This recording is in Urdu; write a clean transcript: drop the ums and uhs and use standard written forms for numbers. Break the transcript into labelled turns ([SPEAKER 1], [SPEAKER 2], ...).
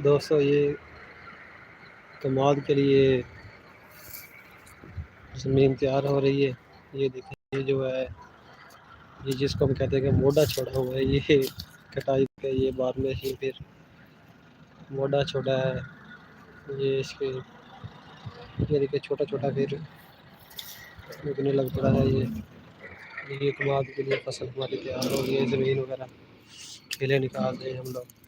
[SPEAKER 1] دوستو یہ کماد کے لیے زمین تیار ہو رہی ہے. یہ دیکھیں یہ جو ہے یہ جس کو ہم کہتے ہیں کہ موڈا چھوڑا ہوا ہے یہ کٹائی کا. یہ بعد میں ہی پھر موڈا چھوڑا ہے. یہ اس کے یہ دیکھیں چھوٹا چھوٹا پھر اگنے لگ پڑا ہے. یہ کماد کے لیے فصل ہماری تیار ہو گئی ہے. زمین وغیرہ کھیلے نکال رہے ہیں ہم لوگ.